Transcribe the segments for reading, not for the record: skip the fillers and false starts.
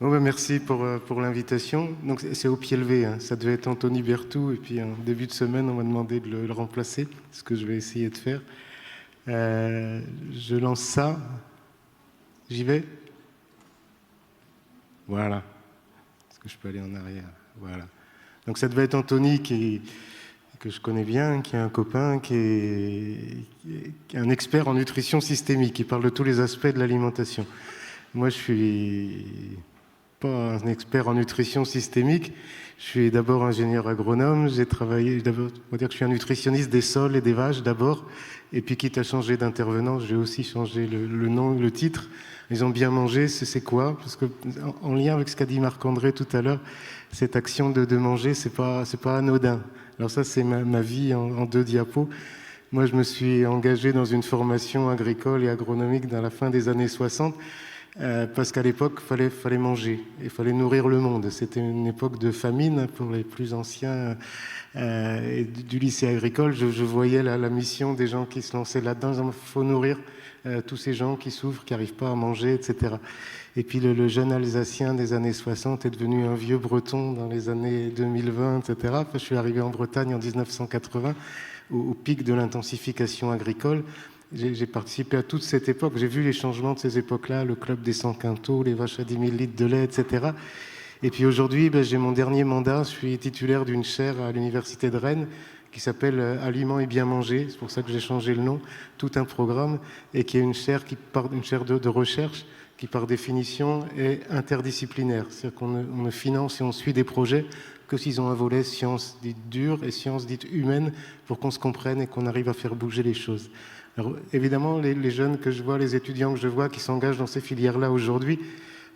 Oh, bah, merci pour l'invitation. Donc c'est au pied levé, hein. Ça devait être Anthony Berthoud et puis en début de semaine on m'a demandé de le remplacer, ce que je vais essayer de faire. Je lance ça. J'y vais? Voilà. Est-ce que je peux aller en arrière? Voilà. Donc ça devait être Anthony que je connais bien, qui est un copain, qui est un expert en nutrition systémique, qui parle de tous les aspects de l'alimentation. Moi, je suis pas un expert en nutrition systémique. Je suis d'abord ingénieur agronome. J'ai travaillé, d'abord, on va dire que je suis un nutritionniste des sols et des vaches d'abord. Et puis, quitte à changer d'intervenant, j'ai aussi changé le nom, le titre. Ils ont bien mangé, c'est quoi? Parce que, en lien avec ce qu'a dit Marc-André tout à l'heure, cette action de manger, c'est pas anodin. Alors ça, c'est ma vie en deux diapos. Moi, je me suis engagé dans une formation agricole et agronomique dans la fin des années 60. Parce qu'à l'époque, fallait manger, il fallait nourrir le monde. C'était une époque de famine pour les plus anciens du lycée agricole. Je voyais la mission des gens qui se lançaient là-dedans. Il faut nourrir tous ces gens qui souffrent, qui n'arrivent pas à manger, etc. Et puis le jeune Alsacien des années 60 est devenu un vieux Breton dans les années 2020, etc. Enfin, je suis arrivé en Bretagne en 1980, au pic de l'intensification agricole. J'ai participé à toute cette époque, j'ai vu les changements de ces époques-là, le club des 100 quintaux, les vaches à 10 000 litres de lait, etc. Et puis aujourd'hui, j'ai mon dernier mandat, je suis titulaire d'une chaire à l'université de Rennes qui s'appelle Aliments et bien manger, c'est pour ça que j'ai changé le nom, tout un programme, et qui est une chaire, une chaire de recherche qui par définition est interdisciplinaire, c'est-à-dire qu'on ne finance et on suit des projets que s'ils ont un volet sciences dites dures et sciences dites humaines pour qu'on se comprenne et qu'on arrive à faire bouger les choses. Alors, évidemment, les jeunes que je vois, les étudiants que je vois qui s'engagent dans ces filières-là aujourd'hui,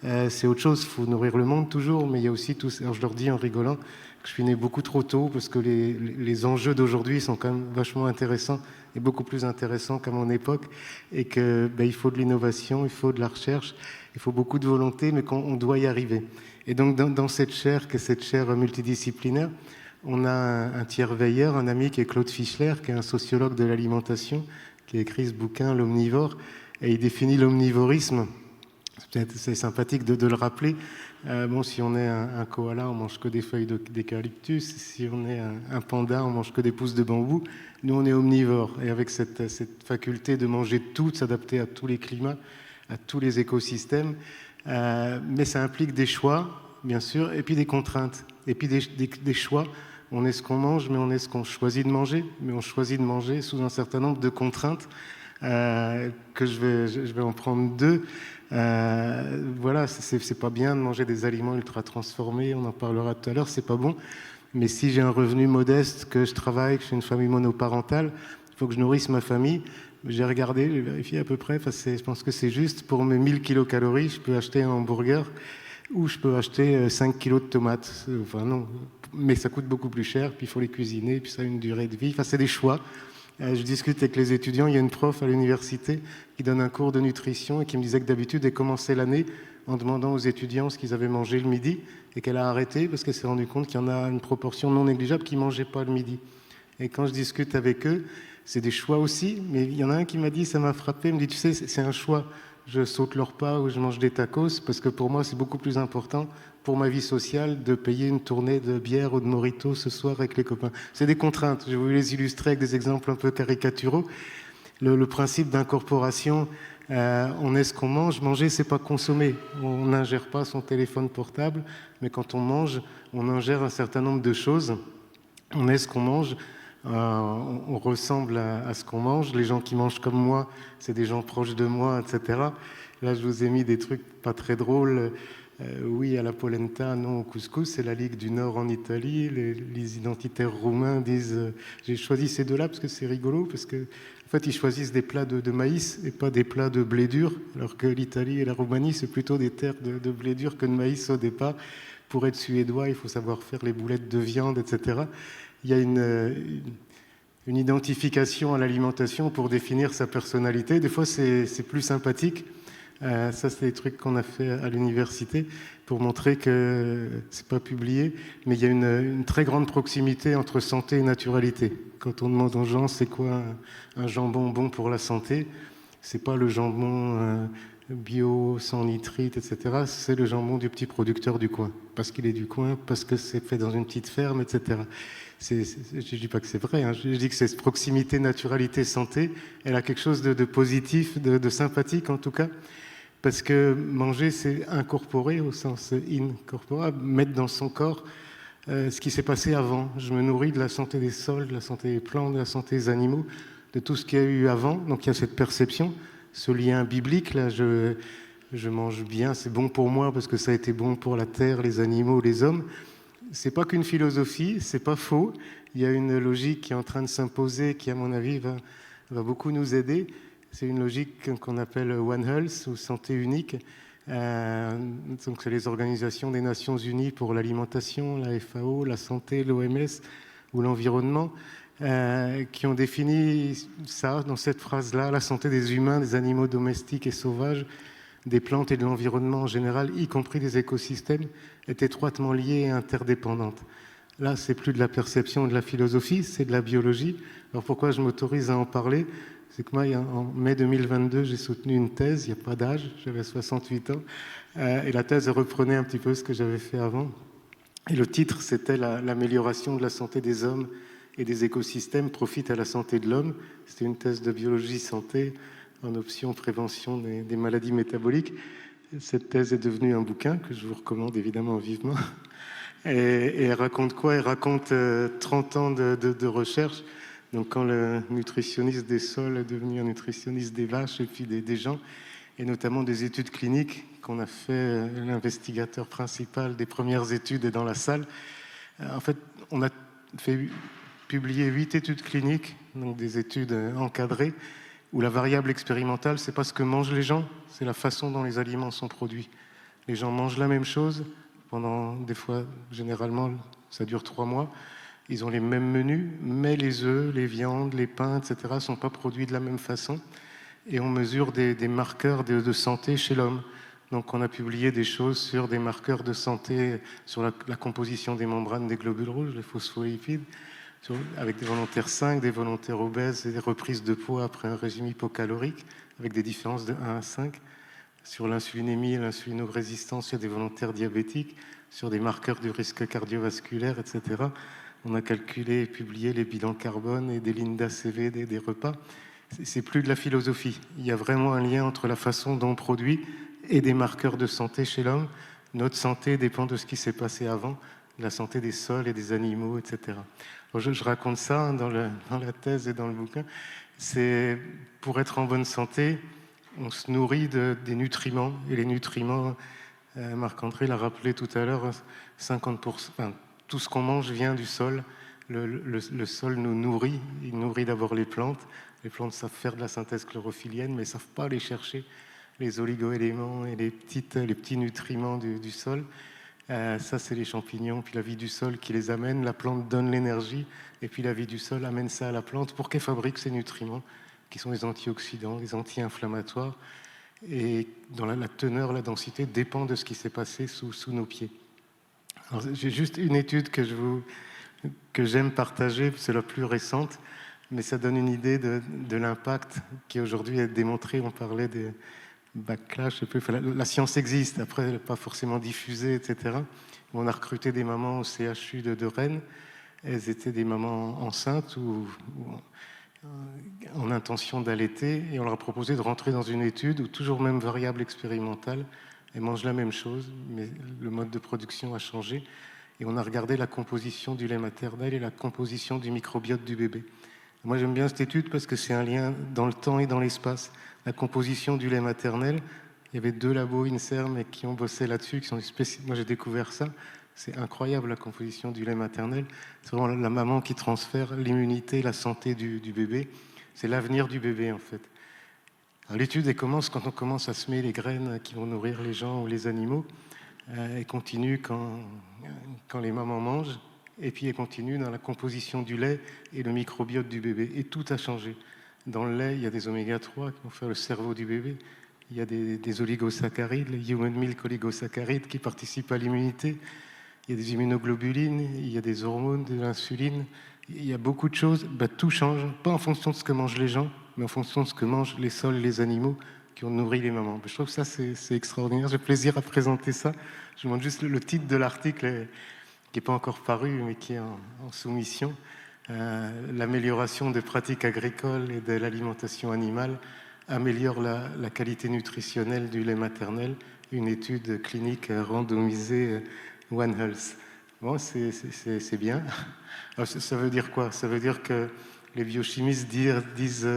c'est autre chose. Il faut nourrir le monde toujours, mais il y a aussi tout. Alors, je leur dis en rigolant que je suis né beaucoup trop tôt parce que les enjeux d'aujourd'hui sont quand même vachement intéressants et beaucoup plus intéressants qu'à mon époque, et que il faut de l'innovation, il faut de la recherche, il faut beaucoup de volonté, mais qu'on doit y arriver. Et donc, dans cette chaire, qui est cette chaire multidisciplinaire, on a un tiers veilleur, un ami qui est Claude Fischler, qui est un sociologue de l'alimentation, qui a écrit ce bouquin, L'omnivore, et il définit l'omnivorisme. C'est sympathique de le rappeler. Si on est un koala, on mange que des feuilles d'eucalyptus. Si on est un panda, on mange que des pousses de bambou. Nous, on est omnivores. Et avec cette faculté de manger tout, de s'adapter à tous les climats, à tous les écosystèmes. Mais ça implique des choix, bien sûr, et puis des contraintes. Et puis des choix. On est ce qu'on mange, mais on est ce qu'on choisit de manger. Mais on choisit de manger sous un certain nombre de contraintes. Que je vais en prendre deux. Voilà, c'est pas bien de manger des aliments ultra transformés, on en parlera tout à l'heure, c'est pas bon. Mais si j'ai un revenu modeste, que je travaille, que je suis une famille monoparentale, il faut que je nourrisse ma famille. J'ai regardé, j'ai vérifié à peu près, je pense que c'est juste, pour mes 1000 kilocalories, je peux acheter un hamburger ou je peux acheter 5 kilos de tomates. Enfin non, mais ça coûte beaucoup plus cher, puis il faut les cuisiner, puis ça a une durée de vie. Enfin, c'est des choix. Je discute avec les étudiants, il y a une prof à l'université qui donne un cours de nutrition et qui me disait que d'habitude elle commençait l'année en demandant aux étudiants ce qu'ils avaient mangé le midi, et qu'elle a arrêté parce qu'elle s'est rendue compte qu'il y en a une proportion non négligeable qui ne mangeaient pas le midi. Et quand je discute avec eux, c'est des choix aussi, mais il y en a un qui m'a dit, ça m'a frappé, il me dit, tu sais, c'est un choix. Je saute le repas ou je mange des tacos parce que pour moi, c'est beaucoup plus important pour ma vie sociale de payer une tournée de bière ou de mojito ce soir avec les copains. C'est des contraintes. Je vais vous les illustrer avec des exemples un peu caricaturaux. Le principe d'incorporation, on est ce qu'on mange. Manger, c'est pas consommer. On n'ingère pas son téléphone portable, mais quand on mange, on ingère un certain nombre de choses. On est ce qu'on mange. On ressemble à ce qu'on mange. Les gens qui mangent comme moi, c'est des gens proches de moi, etc. Là, je vous ai mis des trucs pas très drôles. Oui à la polenta, non au couscous. C'est la Ligue du Nord en Italie. Les identitaires roumains disent j'ai choisi ces deux-là parce que c'est rigolo, parce que en fait, ils choisissent des plats de maïs et pas des plats de blé dur, alors que l'Italie et la Roumanie, c'est plutôt des terres de blé dur que de maïs au départ. Pour être suédois, il faut savoir faire les boulettes de viande, etc. Il y a une identification à l'alimentation pour définir sa personnalité. Des fois, c'est plus sympathique. Ça, c'est des trucs qu'on a fait à l'université pour montrer que c'est pas publié, mais il y a une très grande proximité entre santé et naturalité. Quand on demande aux gens c'est quoi un jambon bon pour la santé, C'est pas le jambon bio, sans nitrite, etc. C'est le jambon du petit producteur du coin. Parce qu'il est du coin, parce que c'est fait dans une petite ferme, etc. Je ne dis pas que c'est vrai, hein. Je dis que cette proximité, naturalité, santé, elle a quelque chose de positif, de sympathique en tout cas. Parce que manger, c'est incorporer au sens incorporable, mettre dans son corps ce qui s'est passé avant. Je me nourris de la santé des sols, de la santé des plantes, de la santé des animaux, de tout ce qu'il y a eu avant. Donc il y a cette perception, ce lien biblique. Là, je mange bien, c'est bon pour moi parce que ça a été bon pour la terre, les animaux, les hommes. C'est pas qu'une philosophie, c'est pas faux. Il y a une logique qui est en train de s'imposer, qui à mon avis va beaucoup nous aider. C'est une logique qu'on appelle One Health ou santé unique. Donc c'est les organisations des Nations Unies pour l'alimentation, la FAO, la santé, l'OMS ou l'environnement, qui ont défini ça dans cette phrase-là, la santé des humains, des animaux domestiques et sauvages, des plantes et de l'environnement en général, y compris des écosystèmes, est étroitement liée et interdépendante. Là, c'est plus de la perception ou de la philosophie, c'est de la biologie. Alors pourquoi je m'autorise à en parler ? C'est que moi, en mai 2022, j'ai soutenu une thèse, il n'y a pas d'âge, j'avais 68 ans, et la thèse reprenait un petit peu ce que j'avais fait avant. Et le titre, c'était l'amélioration de la santé des hommes et des écosystèmes profite à la santé de l'homme. C'était une thèse de biologie santé en option prévention des maladies métaboliques. Cette thèse est devenue un bouquin que je vous recommande évidemment vivement. Et elle raconte quoi ? Elle raconte 30 ans de recherche. Donc quand le nutritionniste des sols est devenu un nutritionniste des vaches et puis des gens, et notamment des études cliniques qu'on a fait, l'investigateur principal des premières études est dans la salle. En fait, on a fait publier 8 études cliniques, donc des études encadrées, où la variable expérimentale, c'est pas ce que mangent les gens, c'est la façon dont les aliments sont produits. Les gens mangent la même chose pendant, des fois, généralement, ça dure 3 mois. Ils ont les mêmes menus, mais les œufs, les viandes, les pains, etc. ne sont pas produits de la même façon. Et on mesure des marqueurs de santé chez l'homme. Donc on a publié des choses sur des marqueurs de santé, sur la composition des membranes des globules rouges, les phospholipides, avec des volontaires 5, des volontaires obèses et des reprises de poids après un régime hypocalorique, avec des différences de 1 à 5. Sur l'insulinémie et l'insulinorésistance, il y a des volontaires diabétiques, sur des marqueurs du risque cardiovasculaire, etc. On a calculé et publié les bilans carbone et des lignes d'ACV des repas. C'est plus de la philosophie. Il y a vraiment un lien entre la façon dont on produit et des marqueurs de santé chez l'homme. Notre santé dépend de ce qui s'est passé avant, de la santé des sols et des animaux, etc. Alors je raconte ça dans la thèse et dans le bouquin. C'est pour être en bonne santé, on se nourrit des nutriments. Et les nutriments, Marc-André l'a rappelé tout à l'heure, 50%, tout ce qu'on mange vient du sol. Le sol nous nourrit. Il nourrit d'abord les plantes. Les plantes savent faire de la synthèse chlorophyllienne, mais ne savent pas aller chercher les oligo-éléments et les petits nutriments du sol. Ça, c'est les champignons, puis la vie du sol qui les amène. La plante donne l'énergie, et puis la vie du sol amène ça à la plante pour qu'elle fabrique ces nutriments, qui sont les antioxydants, les anti-inflammatoires. Et dans la teneur, la densité dépend de ce qui s'est passé sous nos pieds. Alors, j'ai juste une étude que j'aime partager, c'est la plus récente, mais ça donne une idée de l'impact qui aujourd'hui est démontré. On parlait des backlash, la science existe, après elle n'est pas forcément diffusée, etc. On a recruté des mamans au CHU de Rennes. Elles étaient des mamans enceintes ou en intention d'allaiter, et on leur a proposé de rentrer dans une étude où, toujours même variable expérimentale, elles mangent la même chose, mais le mode de production a changé. Et on a regardé la composition du lait maternel et la composition du microbiote du bébé. Moi, j'aime bien cette étude parce que c'est un lien dans le temps et dans l'espace. La composition du lait maternel, il y avait 2 labos INSERM qui ont bossé là-dessus, qui sont moi, j'ai découvert ça. C'est incroyable, la composition du lait maternel. C'est vraiment la maman qui transfère l'immunité, la santé du bébé. C'est l'avenir du bébé, en fait. L'étude, elle commence quand on commence à semer les graines qui vont nourrir les gens ou les animaux. Elle continue quand les mamans mangent. Et puis elle continue dans la composition du lait et le microbiote du bébé. Et tout a changé. Dans le lait, il y a des oméga-3 qui vont faire le cerveau du bébé. Il y a des oligosaccharides, les human milk oligosaccharides qui participent à l'immunité. Il y a des immunoglobulines, il y a des hormones, de l'insuline. Il y a beaucoup de choses. Tout change, pas en fonction de ce que mangent les gens, mais en fonction de ce que mangent les sols et les animaux qui ont nourri les mamans. Je trouve que ça, c'est extraordinaire. J'ai plaisir à présenter ça. Je vous montre juste le titre de l'article qui n'est pas encore paru, mais qui est en soumission. L'amélioration des pratiques agricoles et de l'alimentation animale améliore la qualité nutritionnelle du lait maternel. Une étude clinique randomisée One Health. Bon, c'est bien. Alors, ça veut dire quoi? Ça veut dire que les biochimistes disent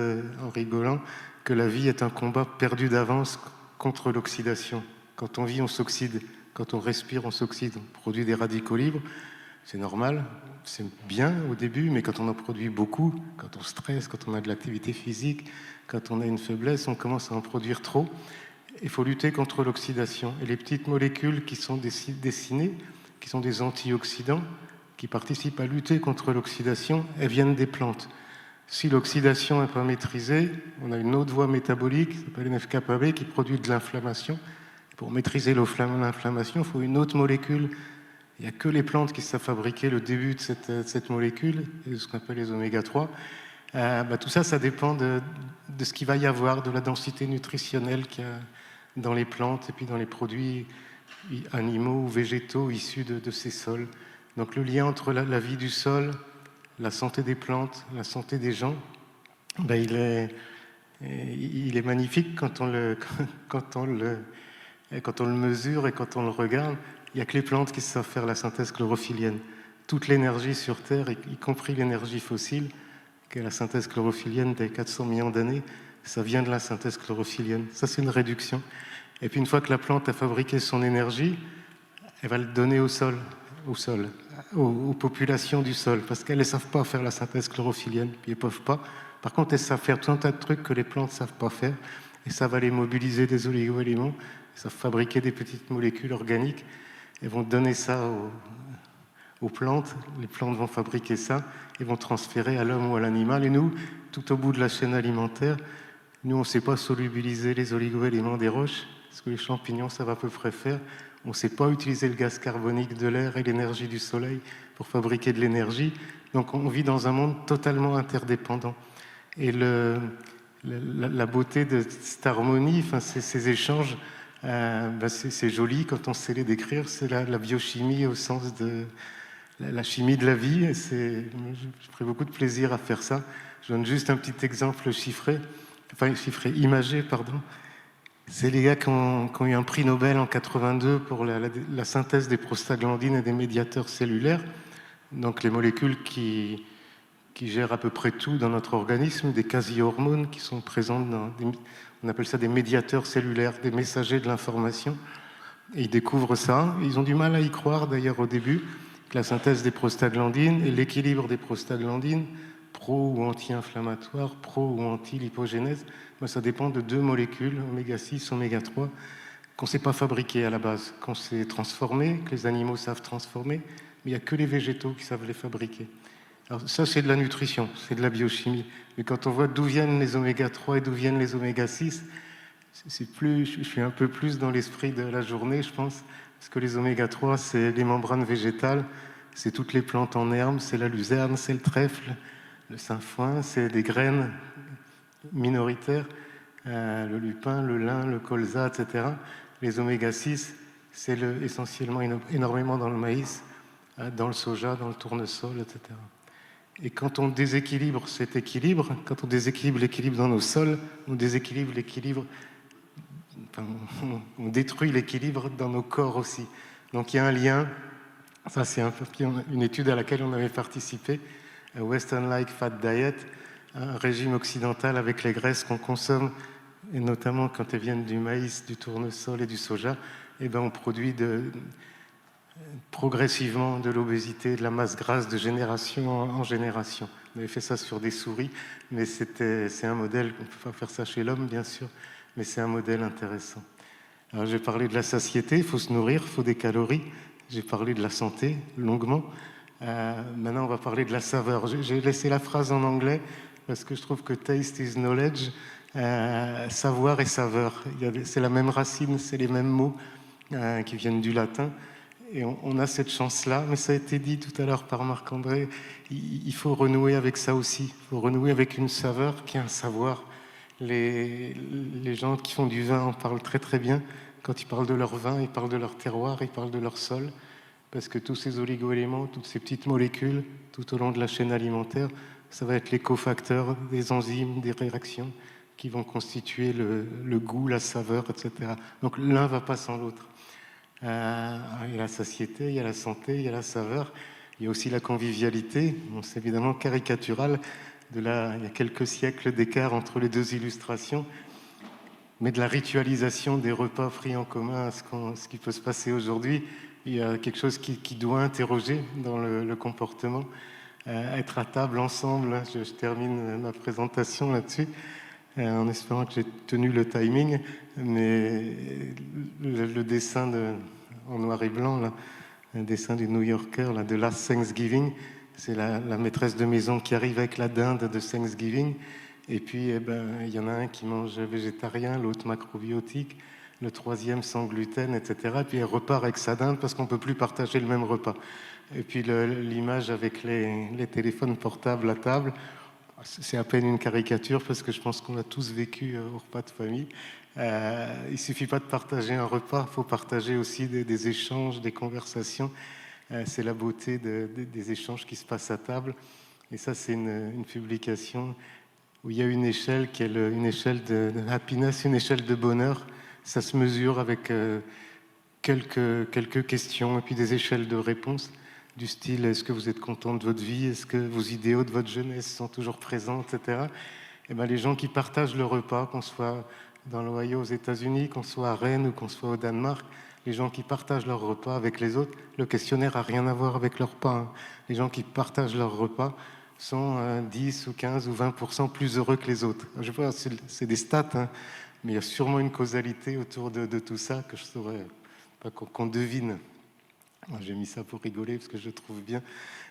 en rigolant que la vie est un combat perdu d'avance contre l'oxydation. Quand on vit, on s'oxyde. Quand on respire, on s'oxyde. On produit des radicaux libres. C'est normal, c'est bien au début, mais quand on en produit beaucoup, quand on stresse, quand on a de l'activité physique, quand on a une faiblesse, on commence à en produire trop. Il faut lutter contre l'oxydation. Et les petites molécules qui sont dessinées, qui sont des antioxydants, qui participent à lutter contre l'oxydation, elles viennent des plantes. Si l'oxydation n'est pas maîtrisée, on a une autre voie métabolique, qui s'appelle NF-κB, qui produit de l'inflammation. Pour maîtriser l'inflammation, il faut une autre molécule. Il n'y a que les plantes qui savent fabriquer le début de cette molécule, ce qu'on appelle les oméga 3. Tout ça, ça dépend de ce qu'il va y avoir, de la densité nutritionnelle qu'il y a dans les plantes et puis dans les produits animaux ou végétaux issus de ces sols. Donc le lien entre la vie du sol, la santé des plantes, la santé des gens, il est magnifique quand on le mesure et quand on le regarde. Il n'y a que les plantes qui savent faire la synthèse chlorophyllienne. Toute l'énergie sur Terre, y compris l'énergie fossile, qui est la synthèse chlorophyllienne des 400 millions d'années, ça vient de la synthèse chlorophyllienne. Ça, c'est une réduction. Et puis une fois que la plante a fabriqué son énergie, elle va le donner au sol, aux populations du sol, parce qu'elles ne savent pas faire la synthèse chlorophyllienne, puis elles ne peuvent pas. Par contre, elles savent faire tout un tas de trucs que les plantes ne savent pas faire, et ça va les mobiliser des oligo-éléments, elles savent fabriquer des petites molécules organiques, elles vont donner ça aux plantes, les plantes vont fabriquer ça, et vont transférer à l'homme ou à l'animal, et nous, tout au bout de la chaîne alimentaire, nous, on ne sait pas solubiliser les oligo-éléments des roches, ce que les champignons savent à peu près faire. On ne sait pas utiliser le gaz carbonique de l'air et l'énergie du soleil pour fabriquer de l'énergie. Donc on vit dans un monde totalement interdépendant. Et la beauté de cette harmonie, ces échanges, c'est joli quand on sait les décrire. C'est la biochimie au sens de la chimie de la vie. Et je ferai beaucoup de plaisir à faire ça. Je donne juste un petit exemple imagé, pardon. C'est les gars qui ont eu un prix Nobel en 82 pour la synthèse des prostaglandines et des médiateurs cellulaires, donc les molécules qui gèrent à peu près tout dans notre organisme, des quasi-hormones qui sont présentes on appelle ça des médiateurs cellulaires, des messagers de l'information. Et ils découvrent ça. Ils ont du mal à y croire d'ailleurs au début, que la synthèse des prostaglandines et l'équilibre des prostaglandines, pro ou anti-inflammatoire, pro ou anti-lipogénèse, ça dépend de deux molécules, oméga 6, oméga 3, qu'on ne sait pas fabriquer à la base, qu'on sait transformer, que les animaux savent transformer, mais il n'y a que les végétaux qui savent les fabriquer. Alors ça, c'est de la nutrition, c'est de la biochimie. Mais quand on voit d'où viennent les oméga 3 et d'où viennent les oméga 6, je suis un peu plus dans l'esprit de la journée, je pense, parce que les oméga 3, c'est les membranes végétales, c'est toutes les plantes en herbe, c'est la luzerne, c'est le trèfle, le sainfoin, c'est des graines minoritaires, le lupin, le lin, le colza, etc. Les oméga 6, c'est essentiellement énormément dans le maïs, dans le soja, dans le tournesol, etc. Et quand on déséquilibre cet équilibre, quand on déséquilibre l'équilibre dans nos sols, on déséquilibre l'équilibre, on détruit l'équilibre dans nos corps aussi. Donc il y a un lien, ça c'est une étude à laquelle on avait participé, Western-like Fat Diet, un régime occidental avec les graisses qu'on consomme, et notamment quand elles viennent du maïs, du tournesol et du soja, on produit progressivement de l'obésité, de la masse grasse de génération en génération. On avait fait ça sur des souris, mais c'est un modèle, on ne peut pas faire ça chez l'homme bien sûr, mais c'est un modèle intéressant. Alors j'ai parlé de la satiété, il faut se nourrir, il faut des calories. J'ai parlé de la santé longuement. Maintenant, on va parler de la saveur. J'ai laissé la phrase en anglais parce que je trouve que taste is knowledge, savoir et saveur. C'est la même racine, c'est les mêmes mots qui viennent du latin. Et on a cette chance-là, mais ça a été dit tout à l'heure par Marc-André, il faut renouer avec ça aussi. Il faut renouer avec une saveur qui est un savoir. Les gens qui font du vin en parlent très très bien. Quand ils parlent de leur vin, ils parlent de leur terroir, ils parlent de leur sol, parce que tous ces oligo-éléments, toutes ces petites molécules, tout au long de la chaîne alimentaire, ça va être les cofacteurs des enzymes, des réactions qui vont constituer le goût, la saveur, etc. Donc l'un ne va pas sans l'autre. Il y a la satiété, il y a la santé, il y a la saveur, il y a aussi la convivialité. Bon, c'est évidemment caricatural. Il y a quelques siècles d'écart entre les deux illustrations, mais de la ritualisation des repas pris en commun à ce qui peut se passer aujourd'hui, il y a quelque chose qui doit interroger dans le comportement. Être à table ensemble, je termine ma présentation là-dessus, en espérant que j'ai tenu le timing, mais le dessin en noir et blanc, là, un dessin du New Yorker, là, de Last Thanksgiving, c'est la maîtresse de maison qui arrive avec la dinde de Thanksgiving, et puis eh ben, il y en a un qui mange végétarien, l'autre macrobiotique, le troisième sans gluten, etc. Et puis elle repart avec sa dinde parce qu'on ne peut plus partager le même repas. Et puis l'image avec les téléphones portables à table, c'est à peine une caricature parce que je pense qu'on a tous vécu au repas de famille. Il ne suffit pas de partager un repas, il faut partager aussi des échanges, des conversations. C'est la beauté des échanges qui se passent à table. Et ça, c'est une publication où il y a une échelle qui est une échelle de happiness, une échelle de bonheur. Ça se mesure avec quelques questions et puis des échelles de réponses du style est-ce que vous êtes content de votre vie, est-ce que vos idéaux de votre jeunesse sont toujours présents, etc. Et ben, les gens qui partagent le repas, qu'on soit dans l'Ohio aux États-Unis, qu'on soit à Rennes ou qu'on soit au Danemark, les gens qui partagent leur repas avec les autres, le questionnaire n'a rien à voir avec leur repas. Hein. Les gens qui partagent leur repas sont 10 ou 15 ou 20% plus heureux que les autres. Je vois, c'est des stats, hein, mais il y a sûrement une causalité autour de tout ça que je saurais pas qu'on devine. J'ai mis ça pour rigoler parce que je trouve bien.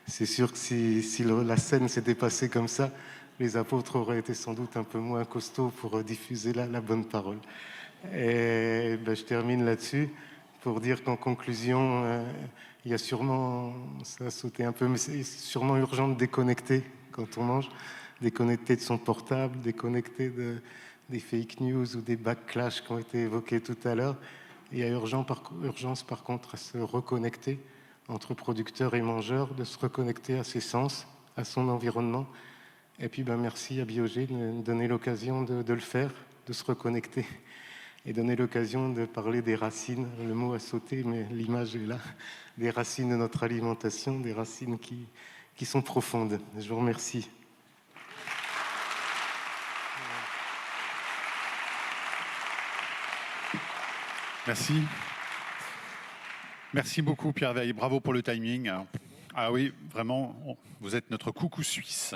C'est sûr que si la scène s'était passée comme ça, les apôtres auraient été sans doute un peu moins costauds pour diffuser la bonne parole. Et ben, je termine là-dessus pour dire qu'en conclusion, il y a sûrement, ça a sauté un peu, mais c'est sûrement urgent de déconnecter quand on mange, déconnecter de son portable, déconnecter des fake news ou des backlash qui ont été évoqués tout à l'heure. Il y a urgence par contre à se reconnecter entre producteurs et mangeurs, de se reconnecter à ses sens, à son environnement. Et puis ben, merci à Biogé de nous donner l'occasion de le faire, de se reconnecter et donner l'occasion de parler des racines. Le mot a sauté, mais l'image est là. Des racines de notre alimentation, des racines qui sont profondes. Je vous remercie. Merci. Merci beaucoup, Pierre Veil. Bravo pour le timing. Ah oui, vraiment, vous êtes notre coucou suisse.